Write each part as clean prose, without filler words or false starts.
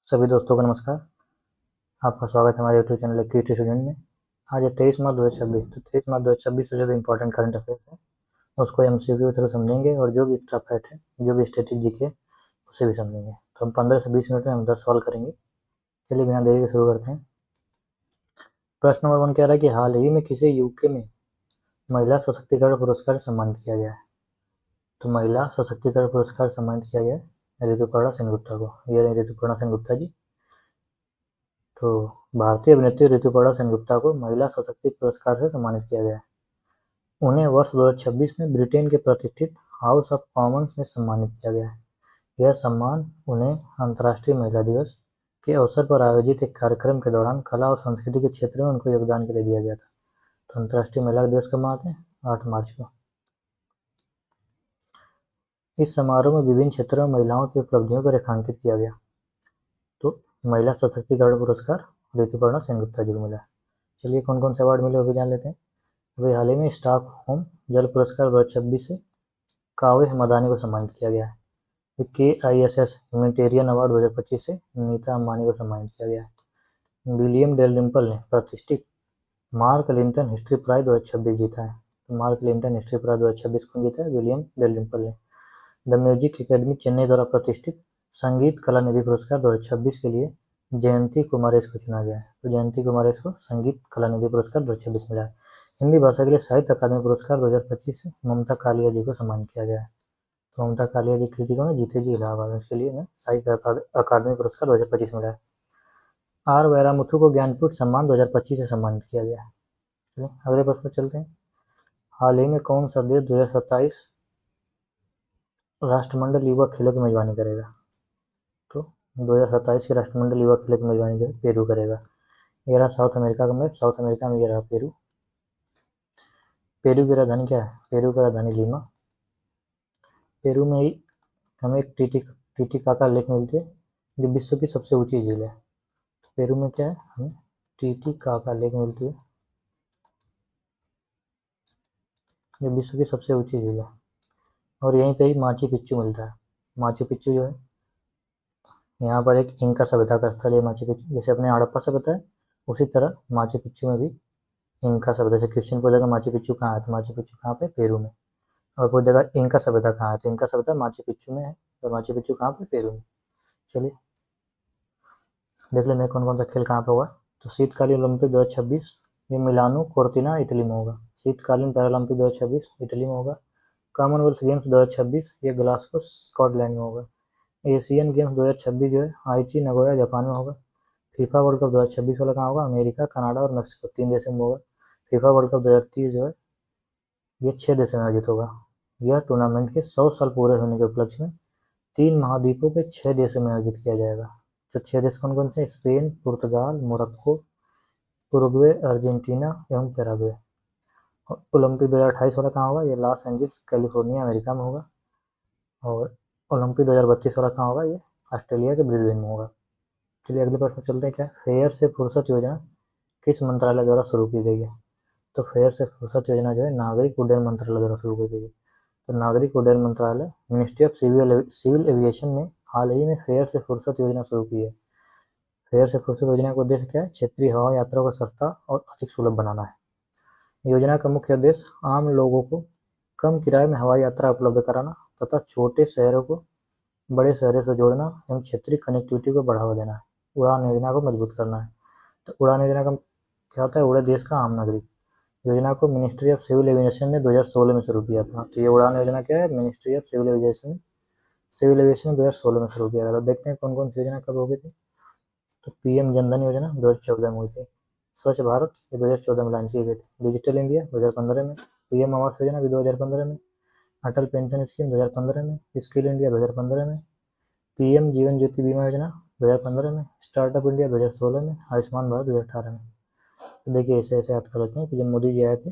सभी दोस्तों को नमस्कार। आपका स्वागत है हमारे यूट्यूब चैनल क्यूटी स्टूडेंट में। आज है 23 मार्च 2026। तो 23 मार्च 2026 से जो भी इंपॉर्टेंट करंट अफेयर्स है उसको एमसीक्यू के थ्रू समझेंगे और जो भी एक्स्ट्रा फैक्ट है, जो भी स्टैटिक जीके है उसे भी समझेंगे। तो हम 15 से 20 मिनट में हम 10 सवाल करेंगे। चलिए बिना देरी के शुरू करते हैं। प्रश्न नंबर 1 कह रहा है कि हाल ही में किसे यूके में महिला सशक्तिकरण पुरस्कार सम्मानित किया गया है। तो महिला सशक्तिकरण पुरस्कार सम्मानित किया गया है ऋतुपर्णा सेनगुप्ता को। ये ऋतुपर्णा सेनगुप्ता जी। तो भारतीय अभिनेत्री ऋतुपर्णा सेनगुप्ता को महिला सशक्ति पुरस्कार से सम्मानित किया गया है। उन्हें वर्ष 2026 में ब्रिटेन के प्रतिष्ठित हाउस ऑफ कॉमन्स में सम्मानित किया गया है। यह सम्मान उन्हें अंतर्राष्ट्रीय महिला दिवस के अवसर पर आयोजित एक कार्यक्रम के दौरान कला और संस्कृति के क्षेत्र में उनको योगदान के लिए दिया गया था। तो अंतर्राष्ट्रीय महिला दिवस कब मनाते हैं? 8 मार्च को। इस समारोह में विभिन्न क्षेत्रों में महिलाओं की उपलब्धियों को रेखांकित किया गया। तो महिला सशक्तिकरण पुरस्कार ऋतुपर्णा सेनगुप्ता जी को मिला। चलिए कौन कौन से अवार्ड मिले वो भी जान लेते हैं। अभी हाल ही में स्टॉकहोम जल पुरस्कार 2026 से काव्य मदानी को सम्मानित किया गया है। KISS ह्यूमैनिटेरियन अवार्ड 2025 से नीता अंबानी को सम्मानित किया गया है। विलियम डेलरिम्पल ने प्रतिष्ठित मार्क लिंटन हिस्ट्री प्राइज 2026 जीता है। तो मार्क लिंटन हिस्ट्री प्राइज 2026 कौन जीता है? विलियम डेलरिम्पल ने। द म्यूजिक एकेडमी चेन्नई द्वारा प्रतिष्ठित संगीत कला निधि पुरस्कार 2026 के लिए जयंती कुमारेश को चुना गया है। तो जयंती कुमारेश को संगीत कला निधि पुरस्कार 2026 मिला है। हिंदी भाषा के लिए साहित्य अकादमी पुरस्कार 2025 से ममता कालिया जी को सम्मानित किया गया है। तो ममता कालिया जी कृति कौन है? जीते जी इलाहाबाद। इसके लिए साहित्य अकादमी पुरस्कार 2025 मिला है। आर वैरामुथु को ज्ञानपीठ सम्मान 2025 से सम्मानित किया गया है। चलिए अगले प्रश्न पर चलते हैं। हाल ही में कौन सा देश 2027 राष्ट्रमंडल युवा खेलों की मेजबानी करेगा? तो 2027 के राष्ट्रमंडल युवा खेलों की मेजबानी जो है पेरू करेगा। ये रहा साउथ अमेरिका का मैप। साउथ अमेरिका में ये रहा पेरू। पेरू की राजधानी क्या है? पेरू की राजधानी लीमा। पेरू में ही हमें एक टीटीकाका लेक मिलती है जो विश्व की सबसे ऊंची झील है। तो पेरू में क्या है? हमें टीटीकाका लेक मिलती है जो विश्व की सबसे ऊंची झील है। और यहीं पे ही माचू पिच्चू मिलता है। माचू पिच्चू जो है यहाँ पर एक इंका सभ्यता का स्थल है। माचू पिच्चू जैसे अपने हड़प्पा सभ्यता है उसी तरह माचू पिच्चू में भी इंका सभ्यता। जैसे क्वेश्चन पूछेगा माचू पिच्चू कहाँ है, तो माचू पिच्चू कहाँ पे? पेरू में। और पूछेगा इंका सभ्यता कहाँ है, तो इंका सभ्यता माचू पिच्चू में है। और माचू पिच्चू कहाँ पे? पेरू में। चलिए देख लेते हैं कौन कौन सा खेल कहाँ पे होगा। तो शीतकालीन ओलंपिक 2026 ये मिलानो कोर्टिना इटली में होगा। शीतकालीन पैरालंपिक 2026 इटली में होगा। कॉमनवेल्थ गेम्स 2026 ये ग्लासगो स्कॉटलैंड में होगा। एशियन गेम्स 2026 जो है आईची नगोया जापान में होगा। फीफा वर्ल्ड कप 2026 वाला कहाँ होगा? अमेरिका, कनाडा और मेक्सिको 3 देशों में होगा। फीफा वर्ल्ड कप 2030 जो है ये 6 देशों में आयोजित होगा। यह टूर्नामेंट के 100 साल पूरे होने के उपलक्ष्य में 3 महाद्वीपों के 6 देशों में आयोजित किया जाएगा। तो 6 देश कौन कौन से? स्पेन, पुर्तगाल, मोरक्को, उरुग्वे, अर्जेंटीना एवं पैराग्वे। ओलंपिक 2028 वाला कहाँ होगा? ये लॉस एंजल्स कैलिफोर्निया अमेरिका में होगा। और ओलंपिक 2032 वाला कहाँ होगा? ये ऑस्ट्रेलिया के ब्रिस्बेन में होगा। चलिए अगले प्रश्न चलते हैं। क्या फेयर से फुर्सत योजना किस मंत्रालय द्वारा शुरू की गई है? तो फेयर से फुर्सत योजना जो है नागरिक उड्डयन मंत्रालय द्वारा शुरू की गई है। तो नागरिक उड्डयन मंत्रालय मिनिस्ट्री ऑफ सिविल एविएशन ने हाल ही में फेयर से फुर्सत योजना शुरू की है। फेयर से फुर्सत योजना का उद्देश्य क्या है? क्षेत्रीय हवाई यात्रा को सस्ता और अधिक सुलभ बनाना है। योजना का मुख्य उद्देश्य आम लोगों को कम किराए में हवाई यात्रा उपलब्ध कराना तथा छोटे शहरों को बड़े शहरों से जोड़ना एवं क्षेत्रीय कनेक्टिविटी को बढ़ावा देना है। उड़ान योजना को मजबूत करना है। तो उड़ान योजना का क्या होता है? उड़े देश का आम नागरिक। योजना को मिनिस्ट्री ऑफ सिविल एविएशन ने 2016 में शुरू किया था। तो ये उड़ान योजना क्या है? मिनिस्ट्री ऑफ सिविल एविएशन 2016 में शुरू किया गया था। देखते हैं कौन कौन सी योजना कब होगी थी। तो पीएम जनधन योजना 2014 में हुई थी। स्वच्छ भारत ये 2014 में लॉन्च की गई थी। डिजिटल इंडिया 2015 में। पीएम आवास योजना भी 2015 में। अटल पेंशन स्कीम 2015 में। स्किल इंडिया 2015 में। पीएम जीवन ज्योति बीमा योजना 2015 में। स्टार्टअप इंडिया 2016 में। आयुष्मान भारत 2018 में। तो देखिए ऐसे ऐसे याद कर लेते हैं कि जब मोदी जी आए थे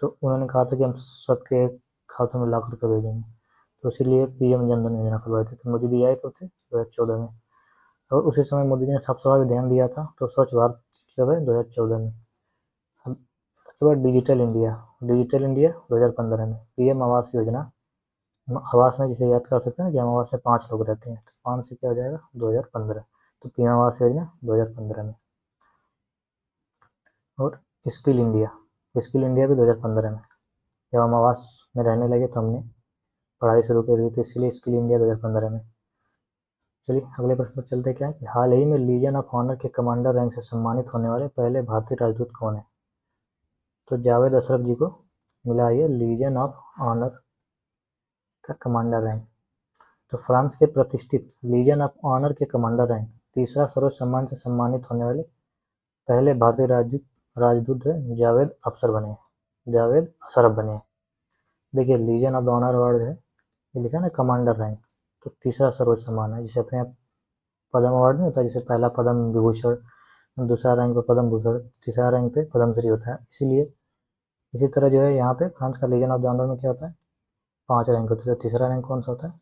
तो उन्होंने कहा था कि हम सबके खातों में लाख रुपए भेजेंगे, तो इसीलिए पीएम जनधन योजना खुलवाए थे। तो मोदी जी आए कब थे? 2014 में। और उसी समय मोदी जी ने साफ सफाई पर ध्यान दिया था। तो स्वच्छ भारत कब है? 2014 में। उसके बाद डिजिटल इंडिया 2015 में। पीएम आवास योजना आवास में जिसे याद कर सकते हैं कि हम आवास में 5 लोग रहते हैं, तो 5 से क्या हो जाएगा? 2015। तो पीएम आवास योजना 2015 में। और स्किल इंडिया भी 2015 में। जब हम आवास में रहने लगे तो हमने पढ़ाई शुरू कर दी थी, इसलिए स्किल इंडिया 2015 में। चलिए अगले प्रश्न पर चलते क्या है कि हाल ही में लीजन ऑफ ऑनर के कमांडर रैंक से सम्मानित होने वाले पहले भारतीय राजदूत कौन है? तो जावेद अशरफ जी को मिला ये लीजन ऑफ ऑनर का कमांडर रैंक। तो फ्रांस के प्रतिष्ठित लीजन ऑफ ऑनर के कमांडर रैंक तीसरा सर्वोच्च सम्मान से सम्मानित होने वाले पहले भारतीय राजदूत है जावेद अशरफ बने। देखिए लीजन ऑफ ऑनर अवार्ड है, ये लिखा ना कमांडर रैंक, तो तीसरा सर्वोच्च सम्मान है। जिसे अपने पद्म अवार्ड नहीं होता, जैसे पहला पद्म विभूषण, दूसरा रैंक पे पद्म भूषण, तीसरा रैंक पे पद्मश्री होता है। इसीलिए इसी तरह जो है यहाँ पे फ्रांस का लीजन ऑफ ऑनर में क्या होता है, 5 रैंक होते हैं। तो तीसरा रैंक कौन सा होता है?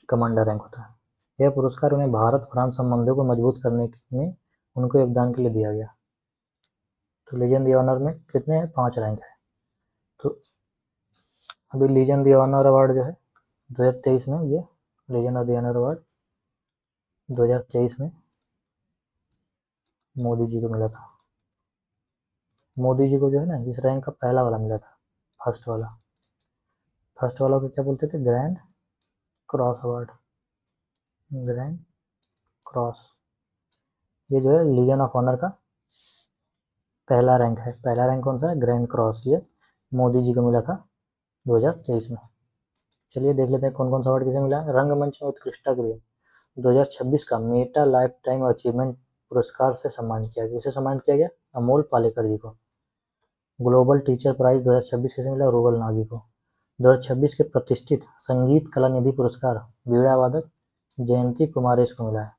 कमांडर रैंक होता है। यह पुरस्कार उन्हें भारत फ्रांस संबंधों को मजबूत करने में उनके योगदान के लिए दिया गया। तो लीजन ऑफ ऑनर में कितने हैं? 5 रैंक है। तो अभी लीजन ऑफ ऑनर अवार्ड जो है 2023 में, ये लीजन ऑफ ऑनर अवार्ड 2023 में मोदी जी को मिला था। मोदी जी को जो है ना इस रैंक का पहला वाला मिला था, फर्स्ट वाला को क्या बोलते थे? Grand cross award, grand cross. ये जो है लीजन ऑफ ऑनर का पहला रैंक है। पहला रैंक कौन सा है? Grand cross. ये मोदी जी को मिला था 2023 में। चलिए देख लेते हैं कौन कौन सा अवार्ड किसे मिला है। रंगमंच में उत्कृष्टता के लिए 2026 का मेटा लाइफ टाइम अचीवमेंट पुरस्कार से सम्मानित किया गया। इसे सम्मानित किया गया अमोल पालेकर जी को। ग्लोबल टीचर प्राइज 2026 किसे मिला? रूबल नागी को। 2026 के प्रतिष्ठित संगीत कला निधि पुरस्कार वीणा वादक जयंती कुमारेश को मिला है।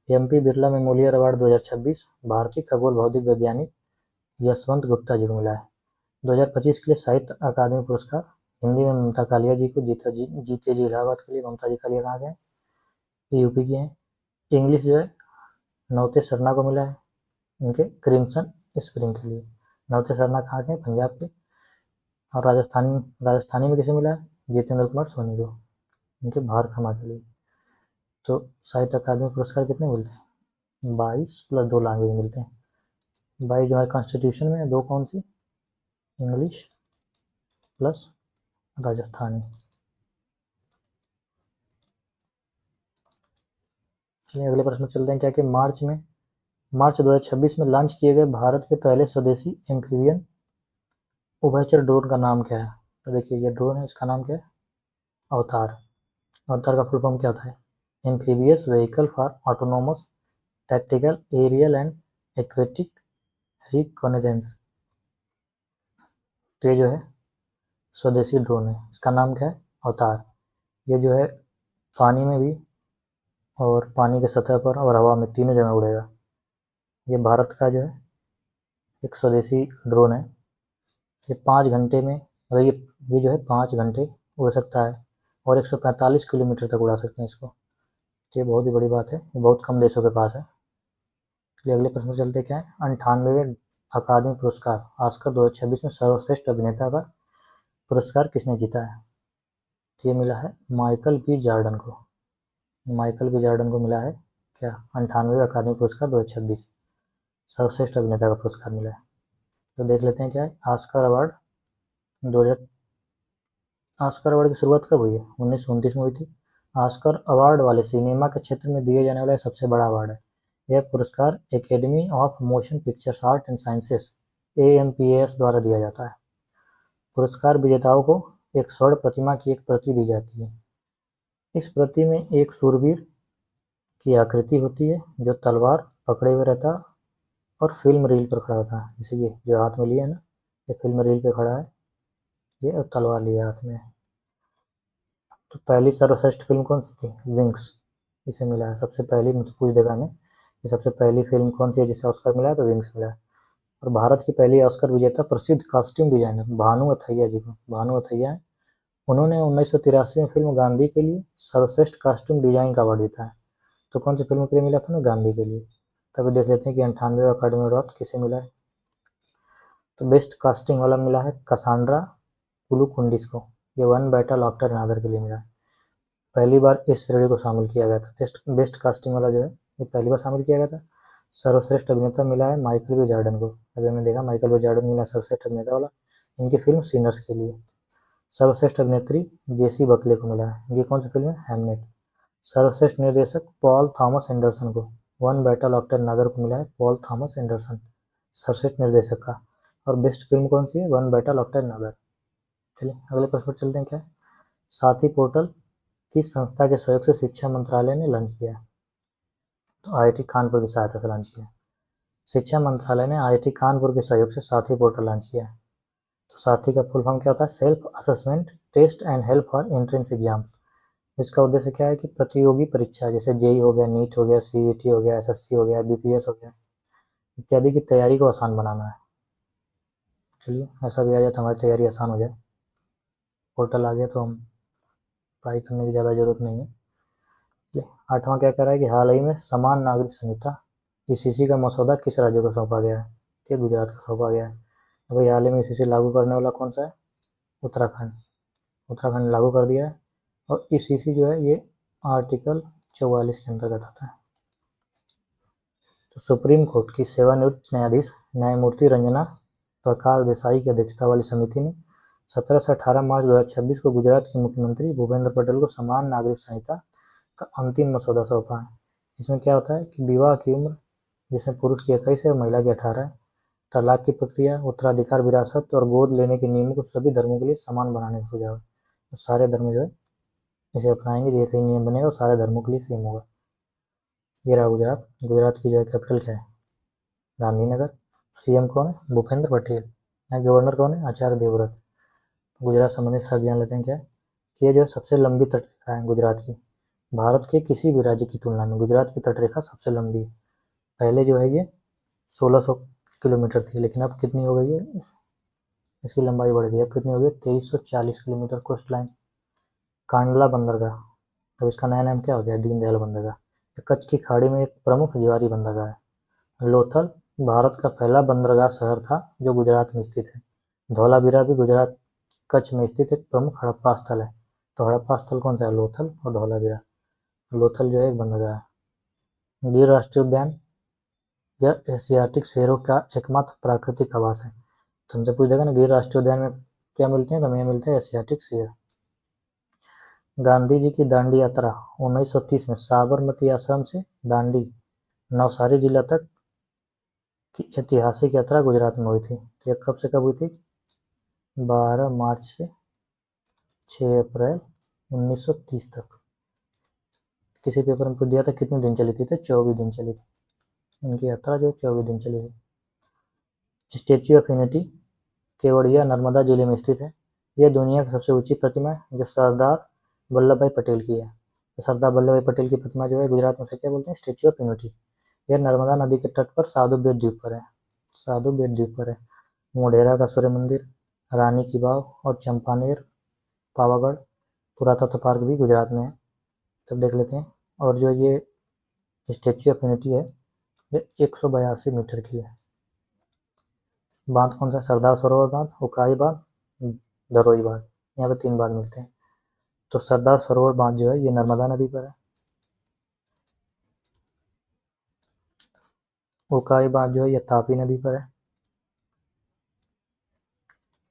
एमपी बिरला मेमोरियल अवार्ड 2026 भारतीय खगोल भौतिक वैज्ञानिक यशवंत गुप्ता जी को मिला है। 2025 के लिए साहित्य अकादमी पुरस्कार हिंदी में ममता कालिया जी को, जीते जी इलाहाबाद के लिए। ममता जी कालिया कहाँ के हैं? यूपी के हैं। इंग्लिश जो है नवते शर्मा को मिला है, उनके क्रिम्सन स्प्रिंग के लिए। नवते शर्मा कहाँ के हैं? पंजाब के। और राजस्थानी में किसे मिला है? जितेंद्र कुमार सोनी को, उनके भारखमा के लिए। तो साहित्य अकादमी पुरस्कार कितने मिलते हैं? 22 + 2 लैंग्वेज मिलते हैं। 22 जो है कॉन्स्टिट्यूशन में, 2 कौन सी? English plus Rajasthani. चलिए अगले प्रश्न चलते हैं क्या कि मार्च 2026 में लॉन्च किए गए भारत के पहले स्वदेशी एम्फीबियन उभयचर ड्रोन का नाम क्या है? तो देखिए ये ड्रोन है, इसका नाम क्या है? अवतार। अवतार का फुल फॉर्म क्या होता है? Amphibious vehicle for autonomous tactical aerial and aquatic reconnaissance. तो ये जो है स्वदेशी ड्रोन है, इसका नाम क्या है? अवतार। ये जो है पानी में भी और पानी के सतह पर और हवा में तीनों जगह उड़ेगा। ये भारत का जो है एक स्वदेशी ड्रोन है। ये 5 घंटे में, मतलब ये जो है 5 घंटे उड़ सकता है और 145 किलोमीटर तक उड़ा सकते हैं इसको। तो ये बहुत ही बड़ी बात है, ये बहुत कम देशों के पास है। चलिए अगले प्रश्न चलते क्या है। 98वें अकादमी पुरस्कार ऑस्कर 2026 में सर्वश्रेष्ठ अभिनेता का पुरस्कार किसने जीता है? तो ये मिला है माइकल बी जॉर्डन को। माइकल बी जॉर्डन को मिला है क्या? 98वें अकादमी पुरस्कार 2026 सर्वश्रेष्ठ अभिनेता का पुरस्कार मिला है। तो देख लेते हैं क्या है। ऑस्कर अवार्ड 2000 ऑस्कर अवार्ड की शुरुआत कब हुई है? 1929 में हुई थी। ऑस्कर अवार्ड वाले सिनेमा के क्षेत्र में दिए जाने वाला सबसे बड़ा अवार्ड है। यह पुरस्कार academy of motion pictures art and sciences AMPAS द्वारा दिया जाता है। पुरस्कार विजेताओं को एक स्वर्ण प्रतिमा की एक प्रति दी जाती है। इस प्रति में एक शूरवीर की आकृति होती है जो तलवार पकड़े हुए रहता है और फिल्म रील पर खड़ा होता है। जैसे ये जो हाथ में लिया है ना, ये फिल्म रील पे खड़ा है, ये तलवार लिया हाथ में। तो पहली सर्वश्रेष्ठ फिल्म कौन सी थी? विंग्स, इसे मिला है सबसे पहली। मुझसे पूछ देगा मैं कि सबसे पहली फिल्म कौन सी है जिसे ऑस्कर मिला है, तो विंग्स मिला है। और भारत की पहली ऑस्कर विजेता प्रसिद्ध कॉस्ट्यूम डिजाइनर भानु अथैया जी को। भानु अथैया है, उन्होंने 1983 में फिल्म गांधी के लिए सर्वश्रेष्ठ कॉस्ट्यूम डिजाइन का अवार्ड जीता है। तो कौन सी फिल्म के लिए मिला था ना? गांधी के लिए। तभी देख लेते हैं कि 98वें अकादमी अवार्ड किसे मिला है। तो बेस्ट कास्टिंग वाला मिला है कसांड्रा पुलुकुंडिस को। ये वन बैटल आफ्टर अनदर के लिए मिला है। पहली बार इस श्रेणी को शामिल किया गया था। बेस्ट कास्टिंग वाला जो है ये पहली बार शामिल किया गया था। सर्वश्रेष्ठ अभिनेता मिला है माइकल बी जॉर्डन को। अभी हमने देखा माइकल बी जॉर्डन मिला सर्वश्रेष्ठ अभिनेता वाला इनकी फिल्म सिनर्स के लिए। सर्वश्रेष्ठ अभिनेत्री जेसी बकले को मिला है। ये कौन सी फिल्म है? हैमलेट। सर्वश्रेष्ठ निर्देशक पॉल थॉमस एंडरसन को। वन बैटल ऑफ नगर को मिला है पॉल थॉमस एंडरसन सर्वश्रेष्ठ निर्देशक का। और बेस्ट फिल्म कौन सी है? वन बैटल ऑफ नगर। चलिए अगले प्रश्न पर चलते हैं। क्या है? साथी पोर्टल किस संस्था के सहयोग से शिक्षा मंत्रालय ने लॉन्च किया? तो आईआईटी कानपुर की सहायता से लॉन्च किया। शिक्षा मंत्रालय ने आईआईटी कानपुर के सहयोग से साथी पोर्टल लॉन्च किया। तो साथी का फुल फॉर्म क्या होता है? Self assessment test and help for entrance exam. इसका उद्देश्य क्या है कि प्रतियोगी परीक्षा जैसे जेई हो गया, नीट हो गया, सीईटी हो गया, एसएससी हो गया, बीपीएस हो गया इत्यादि की तैयारी को आसान बनाना है। चलिए ऐसा भी आ जाए तो हमारी तैयारी आसान हो जाए। पोर्टल आ गया तो हम पढ़ाई करने की ज़्यादा जरूरत नहीं है। आठवां क्या कह रहा है कि हाल ही में समान नागरिक संहिता ईसीसी का मसौदा किस राज्य को सौंपा गया है? कि गुजरात को सौंपा गया है। भाई हाल ही में ईसीसी लागू करने वाला कौन सा है? उत्तराखंड। उत्तराखंड लागू कर दिया है। और ईसीसी जो है ये आर्टिकल 44 के अंतर्गत आता है। तो सुप्रीम कोर्ट की सेवानिवृत्त न्यायाधीश न्यायमूर्ति रंजना प्रकाश देसाई की अध्यक्षता वाली समिति ने 17 से 18 मार्च 2026 को गुजरात के मुख्यमंत्री भूपेंद्र पटेल को समान नागरिक संहिता का अंतिम मसौदा सौंपा है। इसमें क्या होता है कि विवाह की उम्र जिसमें पुरुष की 21 है और महिला की 18 है, तलाक की प्रक्रिया, उत्तराधिकार, विरासत और गोद लेने के नियमों को सभी धर्मों के लिए समान बनाने का सुझाव है। तो सारे धर्म जो है इसे अपनाएंगे, ये कई नियम बनेगा और सारे धर्मों के लिए सेम होगा। ये रहा गुजरात। गुजरात की जो है कैपिटल क्या है? गांधीनगर। सीएम कौन है? भूपेंद्र पटेल। यहाँ गवर्नर कौन है? आचार्य देवव्रत। गुजरात संबंधित खास ध्यान लेते हैं क्या कि ये जो है सबसे लंबी तटरेखा है गुजरात की। भारत के किसी भी राज्य की तुलना में गुजरात की तटरेखा सबसे लंबी है। पहले जो है ये 1600 किलोमीटर थी, लेकिन अब कितनी हो गई है? इसकी लंबाई बढ़ गई। अब कितनी हो गई? 2340 किलोमीटर कोस्ट लाइन। कांडला बंदरगाह, अब इसका नया नाम क्या हो गया? दीनदयाल बंदरगाह। कच्छ की खाड़ी में एक प्रमुख ज्वारी बंदरगाह है। लोथल भारत का पहला बंदरगाह शहर था जो गुजरात में स्थित है। धौलावीरा भी गुजरात कच्छ में स्थित एक प्रमुख हड़प्पा स्थल है। तो हड़प्पा स्थल कौन सा है? लोथल और धौलावीरा। लोथल जो है एक बंदरगाह है। गिर राष्ट्रीय उद्यान यह एशियाटिक शेरों का एकमात्र प्राकृतिक आवास है। तो हमसे पूछ देगा ना गिर राष्ट्रीय उद्यान में क्या मिलते हैं? तो हमें मिलते हैं एशियाटिक शेर। गांधी जी की दांडी यात्रा 1930 में साबरमती आश्रम से दांडी नवसारी जिला तक की ऐतिहासिक यात्रा गुजरात में हुई थी। तो यह कब से कब हुई थी? 12 मार्च से 6 अप्रैल 1930 तक। किसी पेपर में पूछ दिया था कितने दिन चली थी? तो 24 दिन चली थी। इनकी यात्रा जो 24 दिन चली थी। Statue of unity Kevadia Narmada जिले में स्थित है। यह दुनिया की सबसे ऊंची प्रतिमा है जो सरदार वल्लभ भाई पटेल की है। तो सरदार वल्लभ भाई पटेल की प्रतिमा जो है गुजरात में से क्या बोलते हैं? Statue of unity. यह नर्मदा नदी के तट पर साधु बेट द्वीप पर है। साधु बेट द्वीप पर है। मोढेरा का सूर्य मंदिर, रानी की वाव और चंपानेर पावागढ़ पुरातत्व पार्क भी गुजरात में है। तब देख लेते हैं। और जो ये स्टेच्यू ऑफ यूनिटी है ये 182 मीटर की है। बांध कौन सा? सरदार सरोवर बांध, उकाई बांध, दरोई बांध। यहाँ पे 3 बांध मिलते हैं। तो सरदार सरोवर बांध जो है ये नर्मदा नदी पर है। उकाई बांध जो है ये तापी नदी पर है।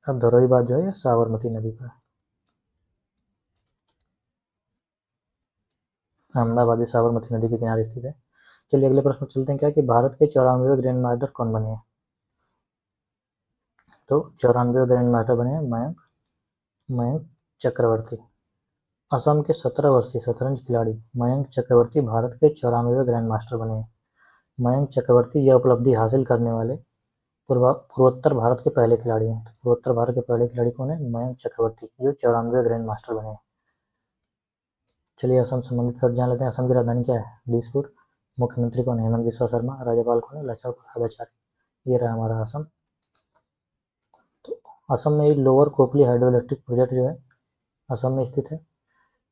अब दरोई बांध जो है ये साबरमती नदी पर है। अहमदाबाद भी साबरमती नदी के किनारे स्थित है। चलिए अगले प्रश्न चलते हैं। क्या कि भारत के 94वें ग्रैंड मास्टर कौन बने हैं? तो 94वें ग्रैंड मास्टर बने हैं मयंक चक्रवर्ती। असम के 17 वर्षीय शतरंज खिलाड़ी मयंक चक्रवर्ती भारत के 94वें ग्रैंड मास्टर बने हैं। मयंक चक्रवर्ती यह उपलब्धि हासिल करने वाले पूर्वोत्तर भारत के पहले खिलाड़ी हैं। तो पूर्वोत्तर भारत के पहले खिलाड़ी कौन है? मयंक चक्रवर्ती जो 94वें ग्रैंड मास्टर बने हैं। चलिए असम संबंधित पर जान लेते हैं। असम की राजधानी क्या है? दिसपुर। मुख्यमंत्री कौन है? हेमंत बिस्वा शर्मा। राज्यपाल कौन है? लक्ष्मण प्रसाद आचार्य। ये रहा हमारा असम। तो असम में lower Kopili hydro electric project जो है असम में स्थित है।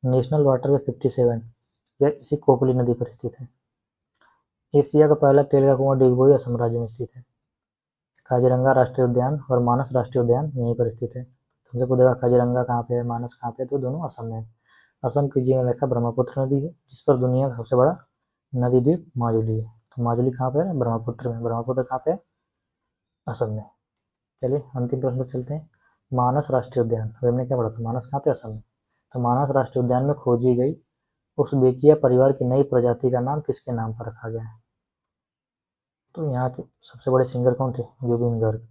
नेशनल वाटरवे 57 यह इसी कोपली नदी पर स्थित है। एशिया का पहला तेल का कुआं डिगबोई असम राज्य में स्थित है। काजीरंगा राष्ट्रीय उद्यान और मानस राष्ट्रीय उद्यान यहीं पर स्थित है। तुमसे पूछेगा काजीरंगा कहाँ पे है, मानस कहाँ पे है? तो दोनों असम में है। असम की जीवन रेखा ब्रह्मपुत्र नदी है, जिस पर दुनिया का सबसे बड़ा नदी द्वीप माजुली है। तो माजुली कहाँ पे है? ब्रह्मपुत्र में। ब्रह्मपुत्र कहाँ पे है? असम में। चलिए अंतिम प्रश्न पर चलते हैं। मानस राष्ट्रीय उद्यान, अभी हमने क्या पढ़ा था? मानस कहाँ पे? असम में। तो मानस राष्ट्रीय उद्यान में खोजी गई उस बेकिया परिवार की नई प्रजाति का नाम किसके नाम पर रखा गया है? तो यहाँ के सबसे बड़े सिंगर कौन थे? जुबिन गर्ग।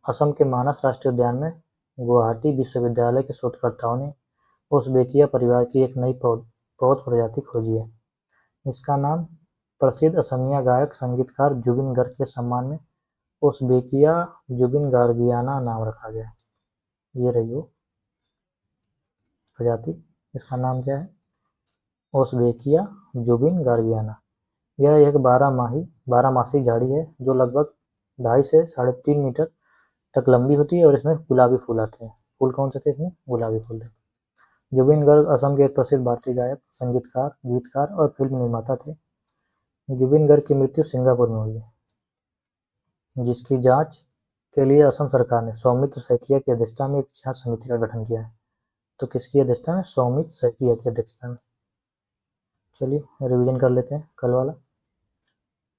असम के मानस राष्ट्रीय उद्यान में गुवाहाटी विश्वविद्यालय के शोधकर्ताओं ने उज़्बेकिया परिवार की एक नई पौध प्रजाति खोजी है। इसका नाम प्रसिद्ध असमिया गायक संगीतकार जुबिन गर्ग के सम्मान में उज़्बेकिया जुबिन गार्गियाना नाम रखा गया है। ये रही वो प्रजाति, इसका नाम क्या है? उज़्बेकिया जुबिन गार्गियाना। यह एक 12 मासी झाड़ी है जो लगभग 2.5 से 3.5 मीटर तक लंबी होती है और इसमें गुलाबी फूल आते हैं। फूल कौन से थे इसमें? गुलाबी फूल थे। जुबिन गर्ग असम के एक प्रसिद्ध भारतीय गायक, संगीतकार, गीतकार और फिल्म निर्माता थे। जुबिन गर्ग की मृत्यु सिंगापुर में हुई है, जिसकी जांच के लिए असम सरकार ने सौमित्र सैकिया की अध्यक्षता में एक जांच समिति का गठन किया है। तो किसकी अध्यक्षता में? सौमित्र सैकिया की अध्यक्षता में। चलिए रिवीजन कर लेते हैं कल वाला।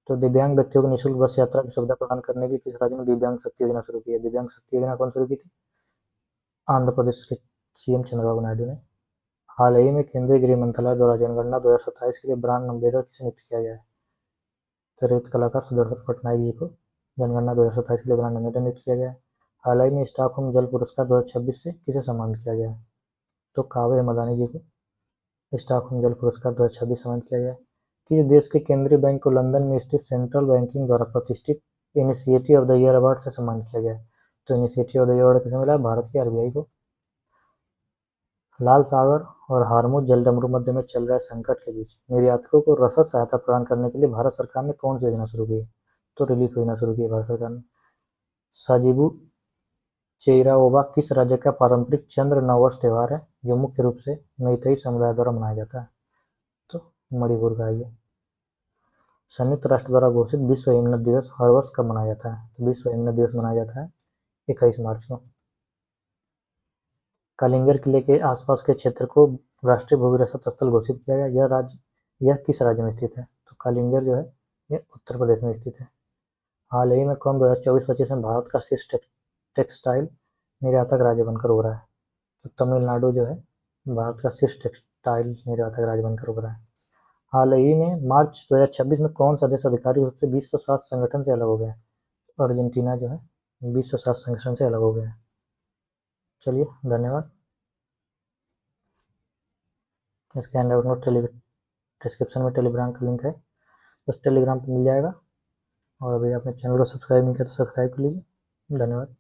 तो दिव्यांग व्यक्तियों को निःशुल्क बस यात्रा की सुविधा प्रदान करने के लिए किस राज्य ने दिव्यांग शक्ति योजना शुरू की है? दिव्यांग शक्ति योजना कौन शुरू की थी? आंध्र प्रदेश के सीएम चंद्रबाबू नायडू ने। हाल ही में केंद्रीय गृह मंत्रालय द्वारा जनगणना 2027 के लिए ब्रांड अम्बेडकर किसे नियुक्त किया गया है? तो रेत कलाकार सुदर्शन पटनायक जी को जनगणना 2027 के लिए ब्रांड अम्बेडकर नियुक्त किया गया है। हाल ही में स्टॉकहोम जल पुरस्कार 2026 से किसे सम्मानित किया गया है? तो कावे मदानी जी को स्टॉकहोम जल पुरस्कार 2026 सम्मानित किया गया है। किस देश के केंद्रीय बैंक को लंदन में स्थित सेंट्रल बैंकिंग द्वारा प्रतिष्ठित initiative of the year award से सम्मानित किया गया है? तो initiative of the year award किसे मिला? भारत के आरबीआई को। लाल सागर और हार्मुज जलडमरू मध्य में चल रहे संकट के बीच निर्यातकों को रसद सहायता प्रदान करने के लिए भारत सरकार ने कौन सी योजना शुरू की? तो रिलीफ योजना शुरू की है भारत सरकार ने। साजिबू चेइराओबा किस राज्य का पारंपरिक चंद्र नववर्ष त्योहार है जो मुख्य रूप से मैतेई समुदाय द्वारा मनाया जाता है? तो मणिपुर का ये। संयुक्त राष्ट्र द्वारा घोषित विश्व हिमनद दिवस हर वर्ष कब मनाया जाता है? तो विश्व हिमनद दिवस मनाया जाता है 21 मार्च को। कालिंगर किले के आसपास के क्षेत्र को राष्ट्रीय भू विरासत स्थल घोषित किया गया। यह किस राज्य में स्थित है? तो कालिंगर जो है ये उत्तर प्रदेश में स्थित है। हाल ही में कौन 2024-25 में भारत का शीर्ष टेक्सटाइल निर्यातक राज्य बनकर उभरा है? तो तमिलनाडु जो है भारत का शीर्ष टेक्सटाइल निर्यातक राज्य बनकर उभरा है। हाल ही में मार्च 2026 में कौन सा देश आधिकारिक रूप से विश्व स्वास्थ्य संगठन से अलग हो गया है? अर्जेंटीना जो है विश्व स्वास्थ्य संगठन से अलग हो गया है। चलिए धन्यवाद। इसके हैंडआउट नोट डिस्क्रिप्शन में टेलीग्राम का लिंक है, उस टेलीग्राम पर मिल जाएगा। और अभी आपने चैनल को सब्सक्राइब नहीं किया तो सब्सक्राइब कर लीजिए। धन्यवाद।